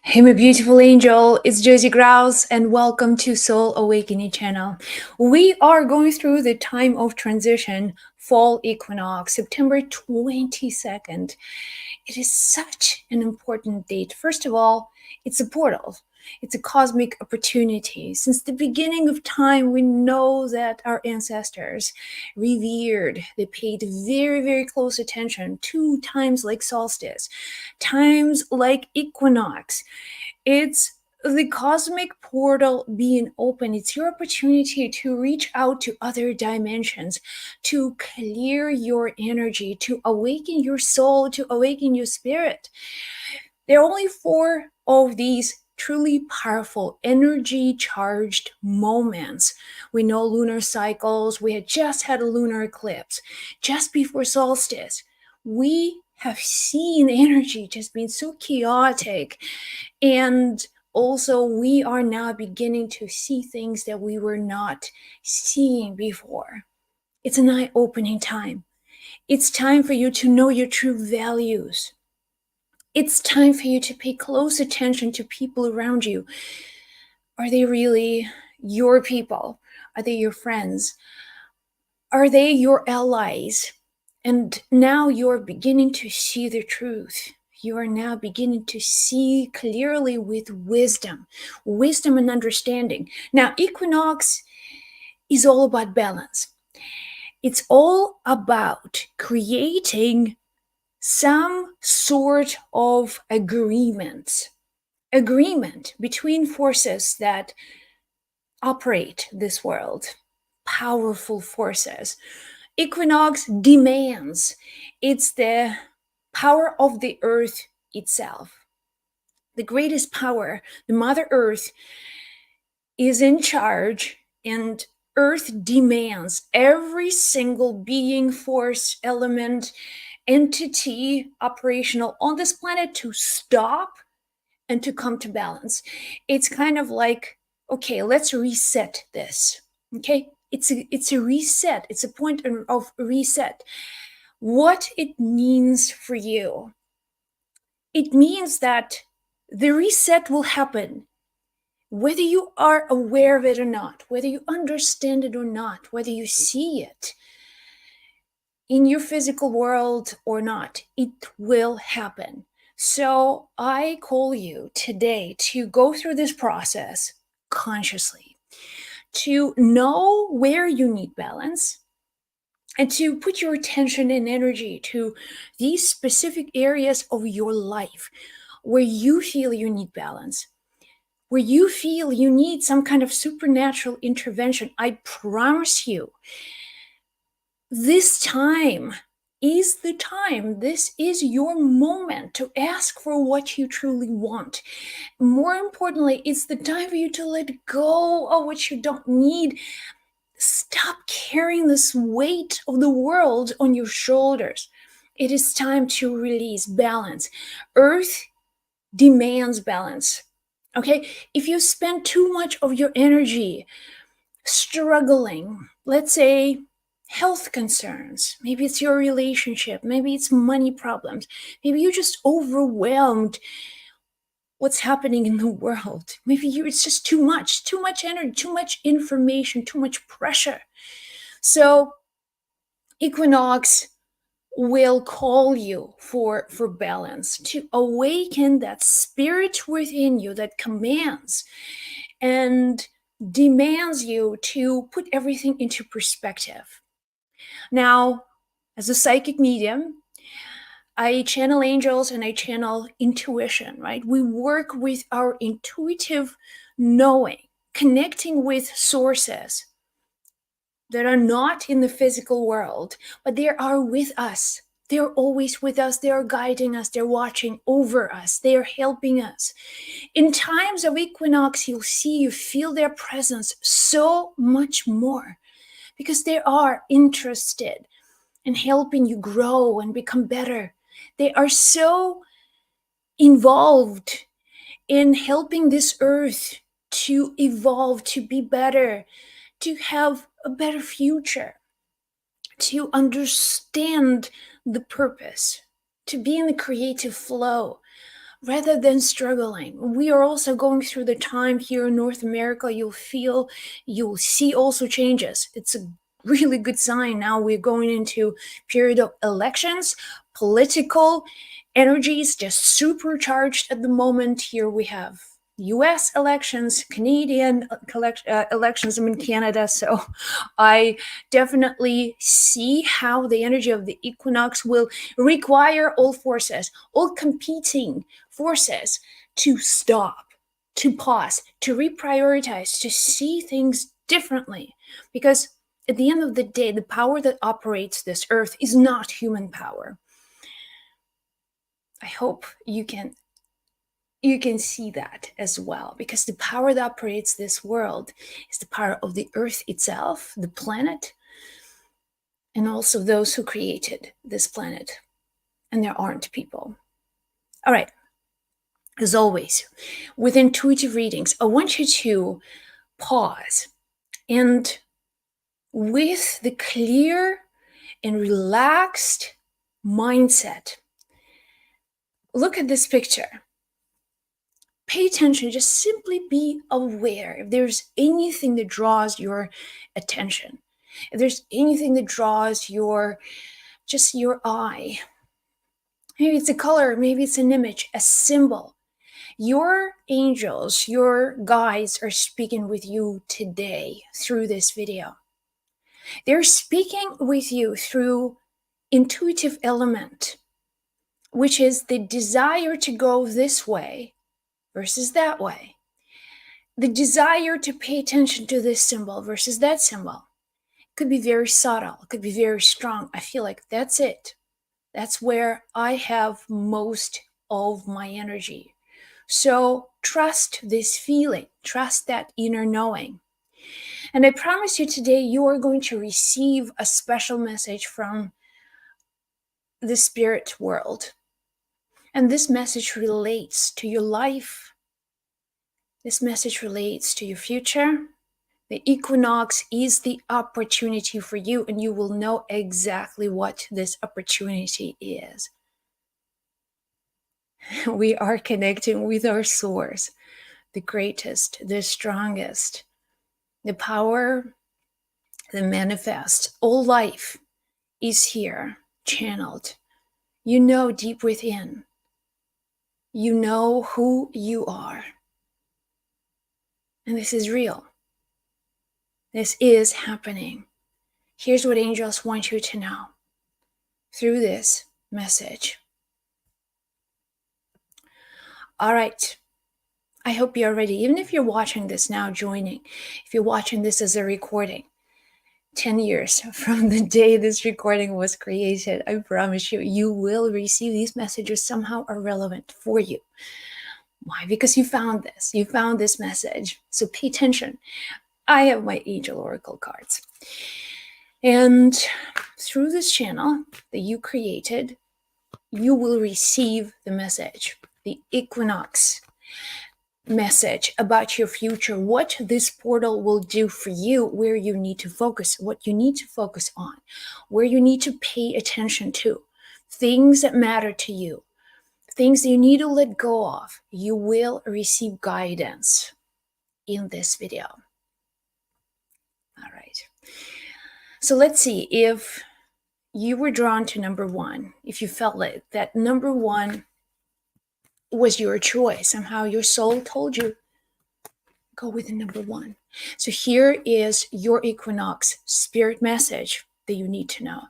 Hey, my beautiful angel, it's Josie Grouse, and welcome to Soul Awakening channel. We are going through the time of transition, fall equinox, September 22nd. It is such an important date. First of all, it's a portal. It's a cosmic opportunity. Since the beginning of time, we know that our ancestors revered, they paid very, very close attention to times like solstice, times like equinox. It's the cosmic portal being open. It's your opportunity to reach out to other dimensions, to clear your energy, to awaken your soul, to awaken your spirit. There are only four of these truly powerful energy charged moments. We know lunar cycles. We had just had a lunar eclipse just before solstice. We have seen energy just being so chaotic, and also we are now beginning to see things that we were not seeing before. It's an eye-opening time. It's time for you to know your true values. It's time for you to pay close attention to people around you. Are they really your people? Are they your friends? Are they your allies? And now you're beginning to see the truth. You are now beginning to see clearly with wisdom and understanding. Now, equinox is all about balance. It's all about creating some sort of agreement between forces that operate this world, powerful forces. Equinox demands, it's the power of the earth itself. The greatest power, the Mother Earth, is in charge, and Earth demands every single being, force, element, entity operational on this planet to stop and to come to balance. It's kind of like, okay, let's reset this. Okay? It's a reset. It's a point of reset. What it means for you. It means that the reset will happen whether you are aware of it or not, whether you understand it or not, whether you see it in your physical world or not, it will happen. So I call you today to go through this process consciously, to know where you need balance, and to put your attention and energy to these specific areas of your life where you feel you need balance, where you feel you need some kind of supernatural intervention. I promise you, this time is the time. This is your moment to ask for what you truly want. More importantly, it's the time for you to let go of what you don't need. Stop carrying this weight of the world on your shoulders. It is time to release balance. Earth demands balance. Okay? If you spend too much of your energy struggling, let's say health concerns, maybe it's your relationship, maybe it's money problems, maybe you're just overwhelmed what's happening in the world, maybe it's just too much energy, too much information, too much pressure. So equinox will call you for balance, to awaken that spirit within you that commands and demands you to put everything into perspective. Now, as a psychic medium, I channel angels and I channel intuition, right? We work with our intuitive knowing, connecting with sources that are not in the physical world, but they are with us. They're always with us. They are guiding us. They're watching over us. They are helping us. In times of equinox, you'll see, you feel their presence so much more because they are interested in helping you grow and become better. They are so involved in helping this earth to evolve, to be better, to have a better future, to understand the purpose, to be in the creative flow rather than struggling. We are also going through the time here in North America. You'll see also changes. It's a really good sign. Now we're going into period of elections, political energy is just supercharged at the moment. Here we have US elections, Canadian elections. I'm in Canada, so I definitely see how the energy of the equinox will require all forces, all competing forces to stop, to pause, to reprioritize, to see things differently. Because at the end of the day, the power that operates this earth is not human power. I hope you can see that as well, because the power that operates this world is the power of the earth itself, the planet, and also those who created this planet. And there aren't people. All right. As always, with intuitive readings, I want you to pause and, with the clear and relaxed mindset, look at this picture. Pay attention, just simply be aware if there's anything that draws your attention, if there's anything that draws your eye. Maybe it's a color, maybe it's an image, a symbol. Your angels, your guides are speaking with you today through this video. They're speaking with you through intuitive element, which is the desire to go this way versus that way. The desire to pay attention to this symbol versus that symbol. It could be very subtle, it could be very strong. I feel like that's it. That's where I have most of my energy. So trust this feeling, trust that inner knowing. And I promise you today, you are going to receive a special message from the spirit world. And this message relates to your life. This message relates to your future. The equinox is the opportunity for you, and you will know exactly what this opportunity is. We are connecting with our source, the greatest, the strongest, the power that manifests. All life is here, channeled. You know deep within. You know who you are. And this is real. This is happening. Here's what angels want you to know through this message. All right. I hope you're ready. Even if you're watching this now, joining, if you're watching this as a recording, 10 years from the day this recording was created, I promise you, you will receive these messages somehow are relevant for you. Why? Because you found this message. So pay attention. I have my angel oracle cards. And through this channel that you created, you will receive the message, the equinox message about your future, what this portal will do for you, where you need to focus, what you need to focus on, where you need to pay attention to, things that matter to you, things that you need to let go of. You will receive guidance in this video. All right. So let's see if you were drawn to number one, if you felt like that number one was your choice. Somehow your soul told you, go with the number one. So here is your equinox spirit message that you need to know.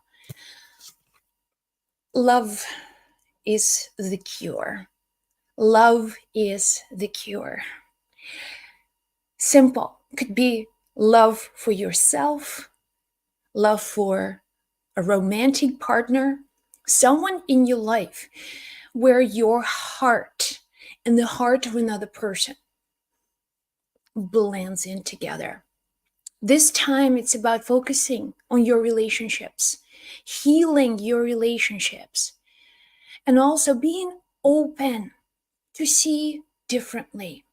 Love is the cure. Love is the cure. Simple. It could be love for yourself, love for a romantic partner, someone in your life where your heart and the heart of another person blends in together. This time it's about focusing on your relationships, healing your relationships, and also being open to see differently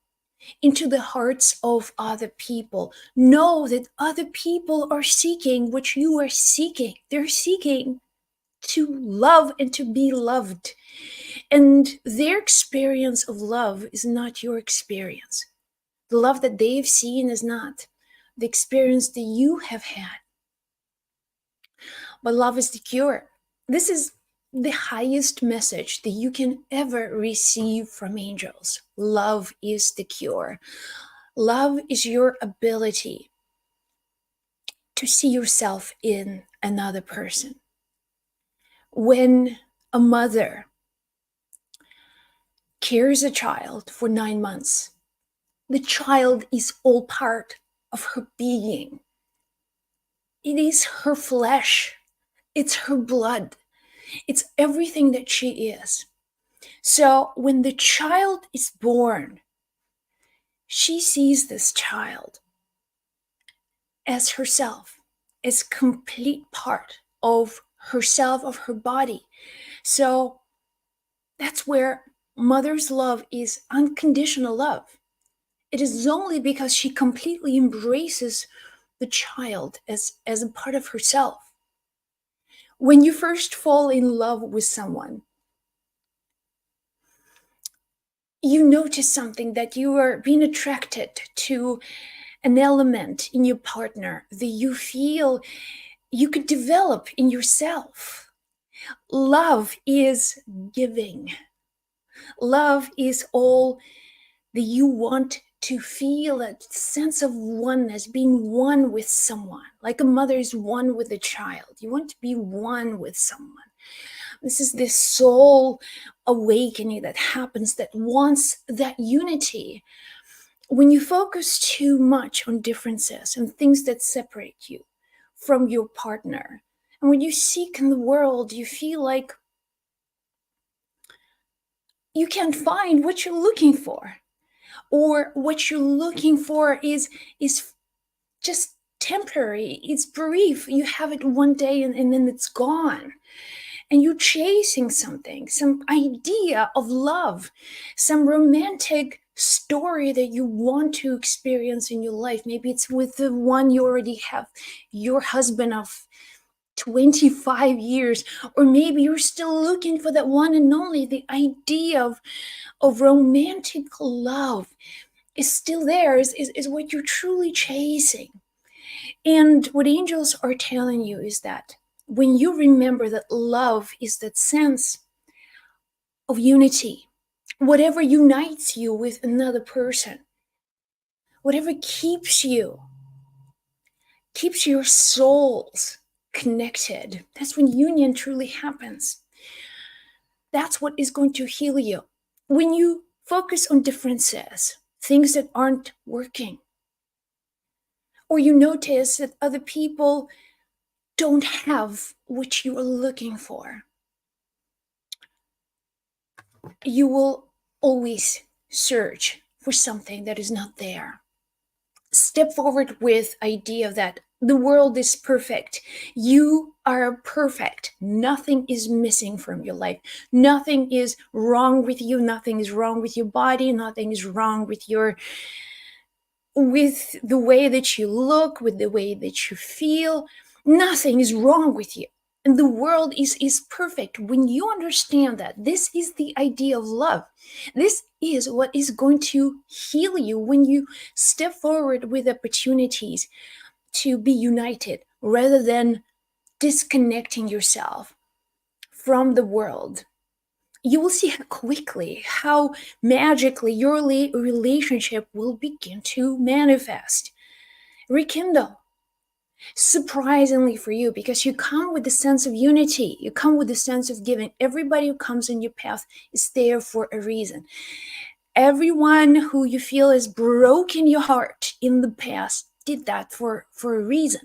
into the hearts of other people. Know that other people are seeking what you are seeking. They're seeking to love and to be loved. And their experience of love is not your experience. The love that they've seen is not the experience that you have had. But love is the cure. This is the highest message that you can ever receive from angels. Love is the cure. Love is your ability to see yourself in another person. When a mother carries a child for 9 months, the child is all part of her being. It is her flesh, it's her blood, it's everything that she is. So when the child is born, she sees this child as herself, as complete part of herself, of her body. So that's where mother's love is unconditional love. It is only because she completely embraces the child as a part of herself. When you first fall in love with someone, you notice something, that you are being attracted to an element in your partner that you feel you could develop in yourself. Love is giving. Love is all that you want to feel, a sense of oneness, being one with someone, like a mother is one with a child. You want to be one with someone. This is this soul awakening that happens, that wants that unity. When you focus too much on differences and things that separate you from your partner, and when you seek in the world, you feel like you can't find what you're looking for, or what you're looking for is just temporary, it's brief. You have it one day and then it's gone. And you're chasing something, some idea of love, some romantic story that you want to experience in your life. Maybe it's with the one you already have, your husband of 25 years, or maybe you're still looking for that one and only. The idea of romantic love is still there, is what you're truly chasing. And what angels are telling you is that when you remember that love is that sense of unity, whatever unites you with another person, whatever keeps your souls connected, that's when union truly happens. That's what is going to heal you. When you focus on differences, things that aren't working, or you notice that other people don't have what you are looking for, you will always search for something that is not there. Step forward with idea that the world is perfect. You are perfect. Nothing is missing from your life. Nothing is wrong with you. Nothing is wrong with your body. Nothing is wrong with the way that you look, with the way that you feel. Nothing is wrong with you. And the world is perfect. When you understand that, this is the idea of love. This is what is going to heal you when you step forward with opportunities to be united rather than disconnecting yourself from the world. You will see how quickly, how magically your relationship will begin to manifest, rekindle. Surprisingly for you, because you come with a sense of unity, you come with a sense of giving. Everybody who comes in your path is there for a reason. Everyone who you feel has broken your heart in the past did that for a reason.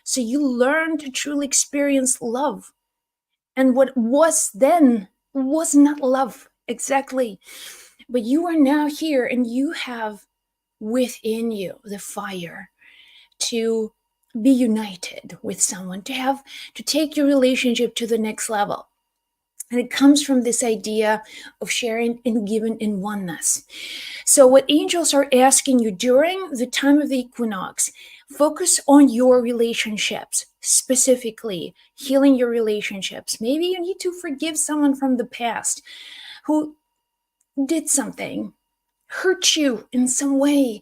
So you learn to truly experience love. And what was then was not love exactly. But you are now here and you have within you the fire to be united with someone, to take your relationship to the next level. And it comes from this idea of sharing and giving in oneness. So what angels are asking you during the time of the equinox, focus on your relationships, specifically healing your relationships. Maybe you need to forgive someone from the past who did something, hurt you in some way,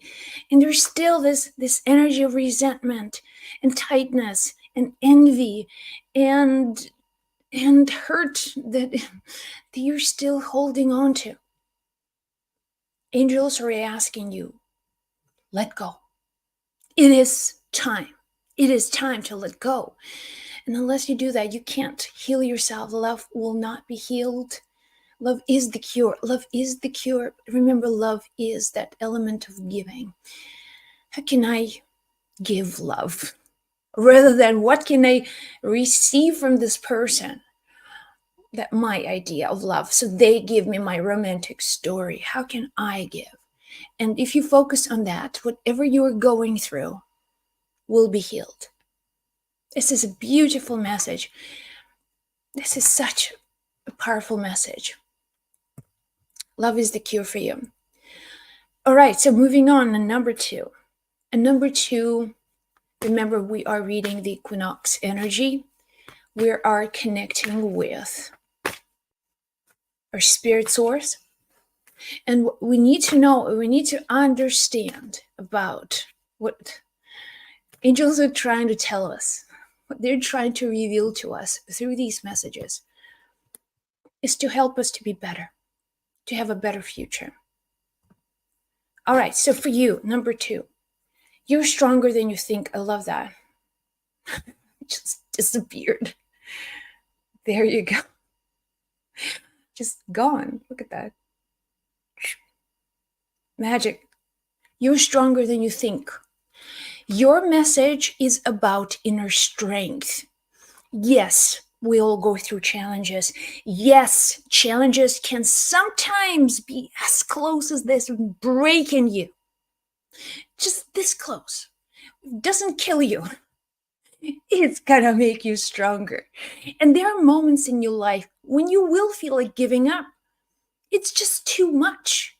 and there's still this energy of resentment and tightness and envy and hurt that you're still holding on to. Angels are asking you, let go. It is time. It is time to let go. And unless you do that, you can't heal yourself. Love will not be healed. Love is the cure. Love is the cure. Remember, love is that element of giving. How can I give love? Rather than what can I receive from this person? That my idea of love. So they give me my romantic story. How can I give? And if you focus on that, whatever you're going through will be healed. This is a beautiful message. This is such a powerful message. Love is the cure for you. All right, so moving on to number 2. And number 2, remember we are reading the Equinox energy. We are connecting with our spirit source. And what we need to know, we need to understand about what angels are trying to tell us, what they're trying to reveal to us through these messages, is to help us to be better, to have a better future. All right, so for you, number 2, you're stronger than you think. I love that. Just disappeared. There you go. Just gone. Look at that. Magic. You're stronger than you think. Your message is about inner strength. Yes, we all go through challenges. Yes, challenges can sometimes be as close as this, breaking you. Just this close. It doesn't kill you. It's gonna make you stronger. And there are moments in your life when you will feel like giving up. It's just too much.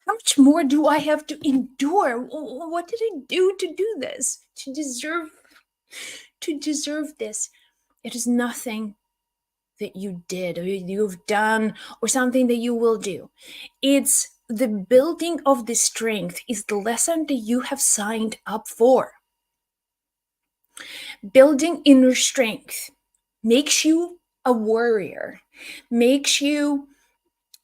How much more do I have to endure? What did I do to do this? To deserve this? It is nothing that you did or you've done or something that you will do. It's the building of the strength is the lesson that you have signed up for. Building inner strength makes you a warrior, makes you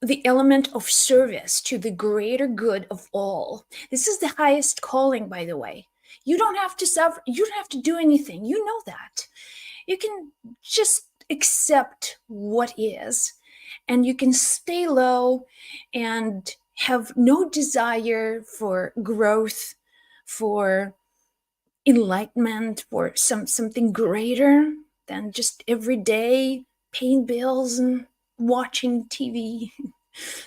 the element of service to the greater good of all. This is the highest calling, by the way. You don't have to suffer. You don't have to do anything. You know that. You can just accept what is, and you can stay low and have no desire for growth, for enlightenment, for something greater than just everyday paying bills and watching TV.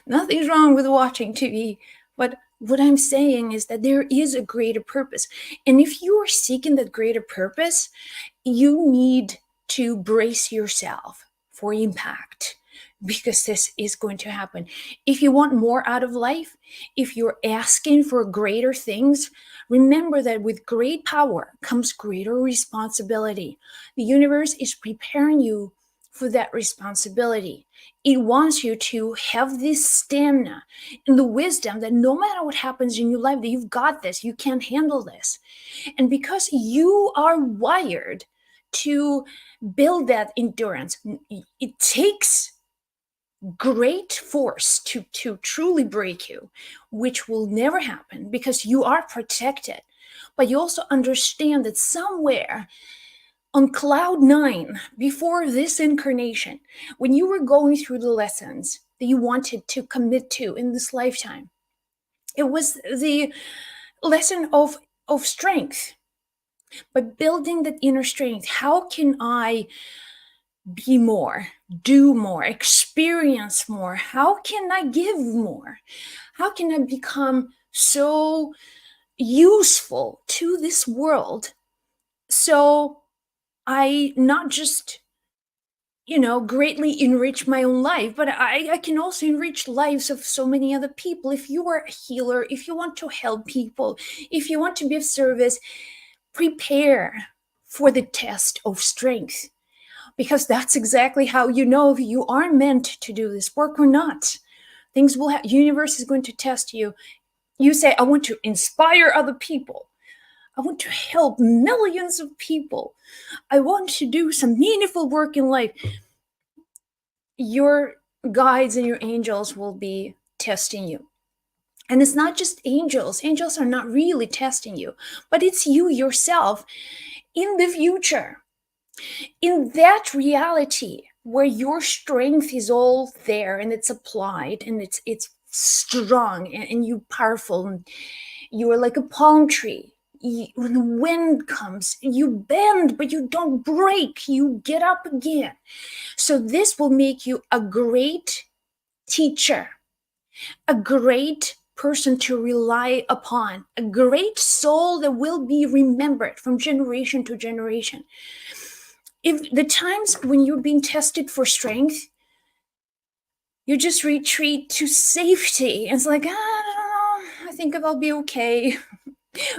Nothing's wrong with watching TV, but what I'm saying is that there is a greater purpose. And if you are seeking that greater purpose, you need to brace yourself for impact, because this is going to happen. If you want more out of life, if you're asking for greater things, remember that with great power comes greater responsibility. The universe is preparing you for that responsibility. It wants you to have this stamina and the wisdom that no matter what happens in your life, that you've got this, you can handle this. And because you are wired to build that endurance, it takes great force to truly break you, which will never happen because you are protected. But you also understand that somewhere on cloud 9, before this incarnation, when you were going through the lessons that you wanted to commit to in this lifetime, it was the lesson of strength. But building that inner strength, how can I be more, do more, experience more? How can I give more? How can I become so useful to this world so I not just, greatly enrich my own life, but I can also enrich lives of so many other people. If you are a healer, if you want to help people, if you want to be of service, prepare for the test of strength, because that's exactly how you know if you are meant to do this work or not. Things will universe is going to test you. You say, I want to inspire other people. I want to help millions of people. I want to do some meaningful work in life. Your guides and your angels will be testing you. And it's not just angels. Angels are not really testing you, but it's you yourself in the future, in that reality where your strength is all there and it's applied and it's strong and you powerful and you are like a palm tree. When the wind comes, you bend, but you don't break. You get up again. So this will make you a great teacher, a great person to rely upon, a great soul that will be remembered from generation to generation. If the times when you're being tested for strength, you just retreat to safety. And it's like, I don't know, I think I'll be okay.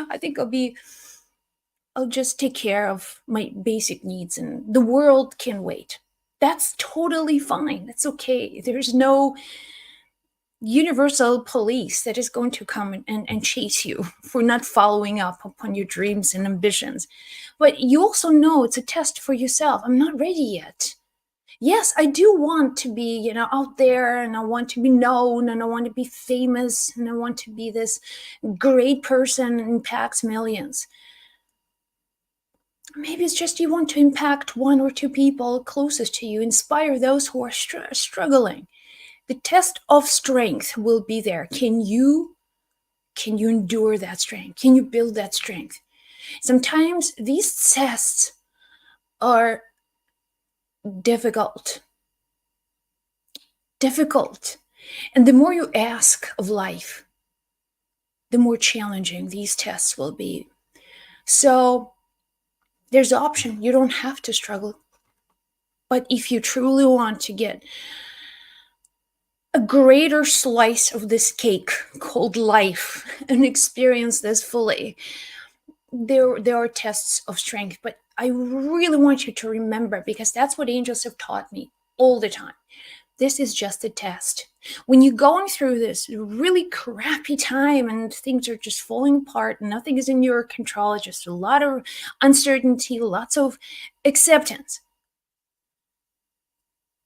I think I'll just take care of my basic needs and the world can wait. That's totally fine. That's okay. There's no universal police that is going to come and chase you for not following up upon your dreams and ambitions. But you also know it's a test for yourself. I'm not ready yet. Yes, I do want to be, out there, and I want to be known, and I want to be famous, and I want to be this great person and impacts millions. Maybe it's just you want to impact one or two people closest to you, inspire those who are struggling. The test of strength will be there. Can you endure that strength? Can you build that strength? Sometimes these tests are difficult. And the more you ask of life, the more challenging these tests will be. So there's option. You don't have to struggle. But if you truly want to get a greater slice of this cake called life and experience this fully, there are tests of strength. But I really want you to remember, because that's what angels have taught me all the time. This is just a test. When you're going through this really crappy time and things are just falling apart and nothing is in your control, it's just a lot of uncertainty, lots of acceptance.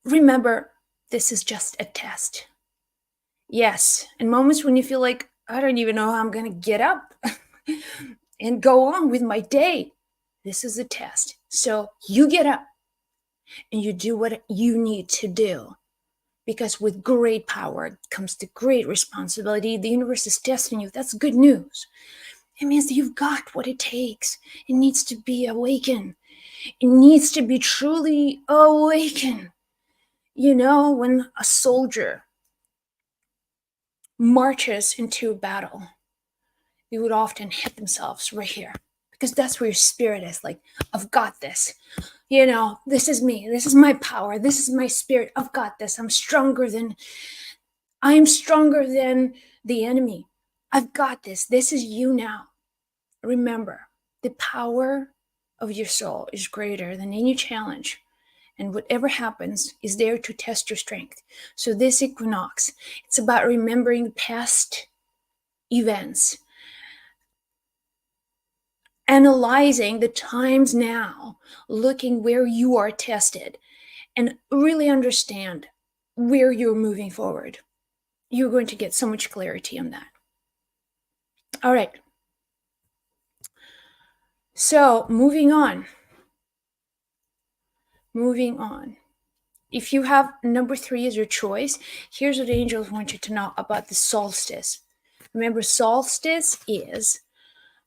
Remember, this is just a test. Yes, in moments when you feel like, I don't even know how I'm going to get up and go on with my day, this is a test. So you get up and you do what you need to do. Because with great power comes the great responsibility. The universe is testing you. That's good news. It means that you've got what it takes. It needs to be awakened. It needs to be truly awakened. When a soldier marches into a battle, they would often hit themselves right here. Because that's where your spirit is. Like, I've got this. This is me. This is my power. This is my spirit. I've got this. I'm stronger than the enemy. I've got this. This is you now. Remember, the power of your soul is greater than any challenge. And whatever happens is there to test your strength. So this equinox, it's about remembering past events, analyzing the times now, looking where you are tested, and really understand where you're moving forward. You're going to get so much clarity on that. All right. So moving on. If you have number 3 as your choice, here's what angels want you to know about the solstice. Remember, solstice is,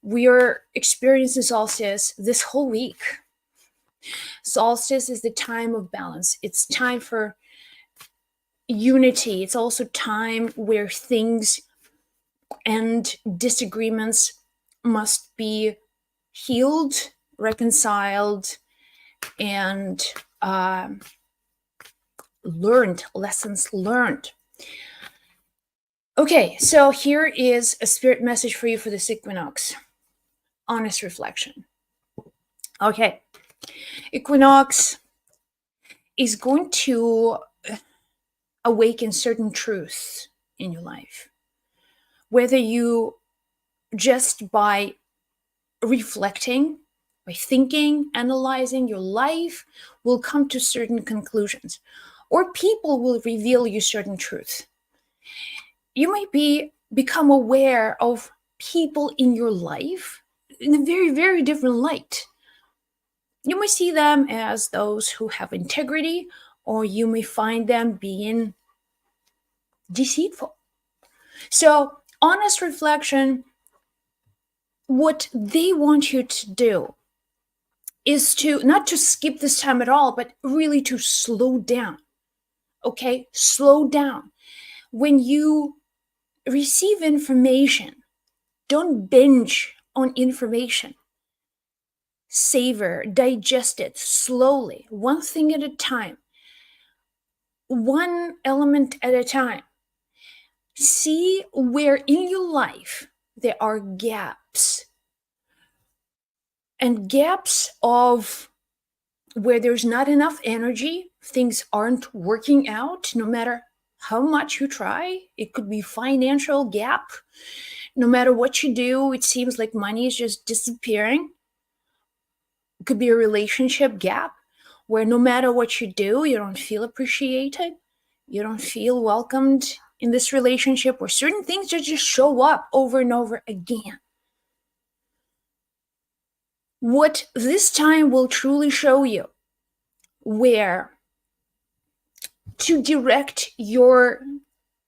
we are experiencing solstice this whole week. Solstice is the time of balance. It's time for unity. It's also time where things and disagreements must be healed, reconciled, and lessons learned. Okay, so here is a spirit message for you for this equinox. Honest reflection. Okay, equinox is going to awaken certain truths in your life. Whether you just by reflecting, by thinking, analyzing your life, will come to certain conclusions, or people will reveal you certain truths. You might become aware of people in your life in a very, very different light. You may see them as those who have integrity, or you may find them being deceitful. So, honest reflection, what they want you to do is to not to skip this time at all, but really to slow down. Okay? Slow down. When you receive information, don't binge on information. Savor, digest it slowly, one thing at a time, one element at a time. See where in your life there are gaps, and gaps of where there's not enough energy, things aren't working out no matter how much you try. It could be financial gap. No matter what you do, it seems like money is just disappearing. It could be a relationship gap where no matter what you do, you don't feel appreciated. You don't feel welcomed in this relationship, where certain things just show up over and over again. What this time will truly show you where to direct your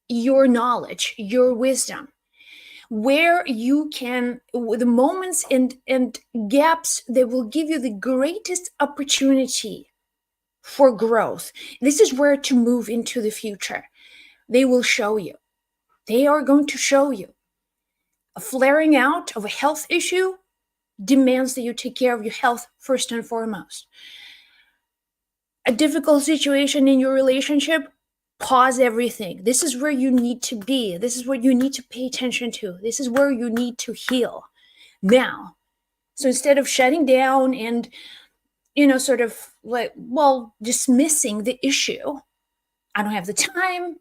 knowledge, your wisdom, where you can, the moments and gaps that will give you the greatest opportunity for growth. This is where to move into the future. They will show you. They are going to show you. A flaring out of a health issue demands that you take care of your health first and foremost. A difficult situation in your relationship, pause everything. This is where you need to be. This is what you need to pay attention to. This is where you need to heal now. So instead of shutting down and, sort of like, dismissing the issue, I don't have the time,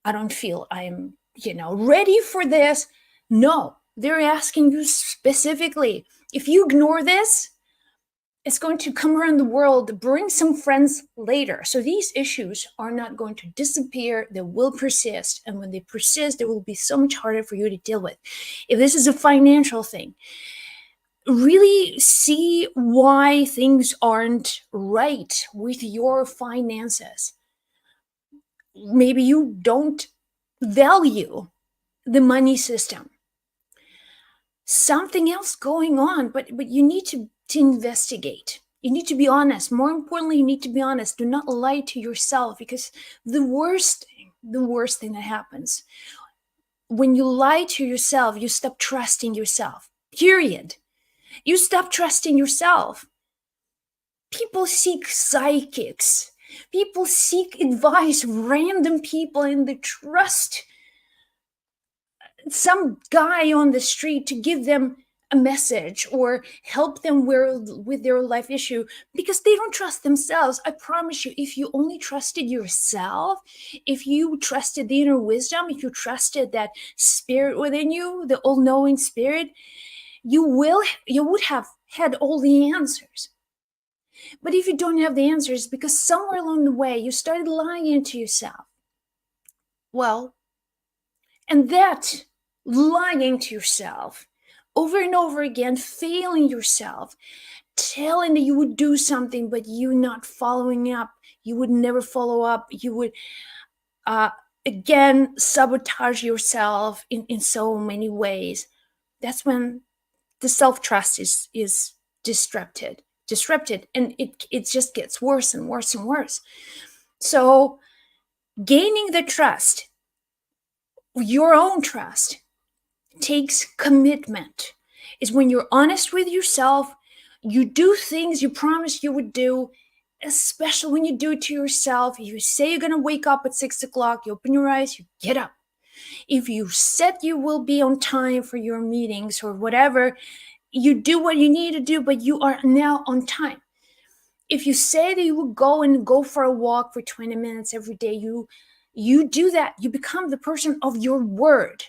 I don't feel I'm, ready for this. No, they're asking you specifically. If you ignore this, it's going to come around the world, bring some friends later. So these issues are not going to disappear. They will persist. And when they persist, it will be so much harder for you to deal with. If this is a financial thing, really see why things aren't right with your finances. Maybe you don't value the money system. Something else going on, but you need to investigate. You need to be honest. More importantly, you need to be honest. Do not lie to yourself, because the worst thing that happens when you lie to yourself, you stop trusting yourself. Period. You stop trusting yourself. People seek psychics. People seek advice, random people, and they trust some guy on the street to give them a message or help them with their life issue, because they don't trust themselves. I promise you, if you only trusted yourself, if you trusted the inner wisdom, if you trusted that spirit within you, the all-knowing spirit, you would have had all the answers. But if you don't have the answers because somewhere along the way you started lying to yourself, and that lying to yourself over and over again, failing yourself, telling that you would do something, but you not following up, you would never follow up, you would again sabotage yourself in so many ways. That's when the self-trust is disrupted, and it just gets worse and worse and worse. So gaining the trust, your own trust, takes commitment. Is when you're honest with yourself, you do things you promised you would do, especially when you do it to yourself. You say you're going to wake up at 6 o'clock, you open your eyes, you get up. If you said you will be on time for your meetings or whatever, you do what you need to do, but you are now on time. If you say that you will go for a walk for 20 minutes every day, you You do that, you become the person of your word.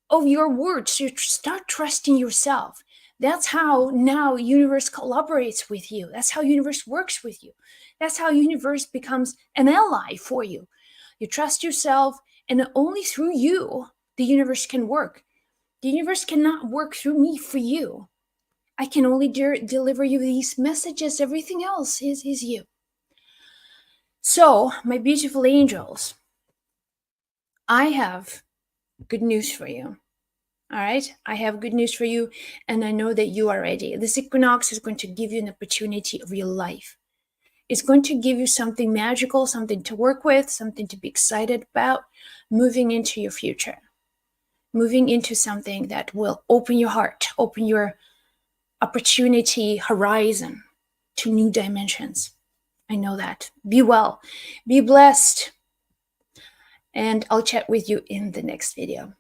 Of your words. So you start trusting yourself. That's how now universe collaborates with you. That's how universe works with you. That's how universe becomes an ally for you. You trust yourself, and only through you the universe can work. The universe cannot work through me for you. I can only deliver you these messages. Everything else is you. So, my beautiful angels, I have good news for you. All right, I have good news for you, and I know that you are ready. This equinox is going to give you an opportunity of your life. It's going to give you something magical, something to work with, something to be excited about, moving into your future, moving into something that will open your heart, open your opportunity horizon to new dimensions. I know that. Be well, be blessed, and I'll chat with you in the next video.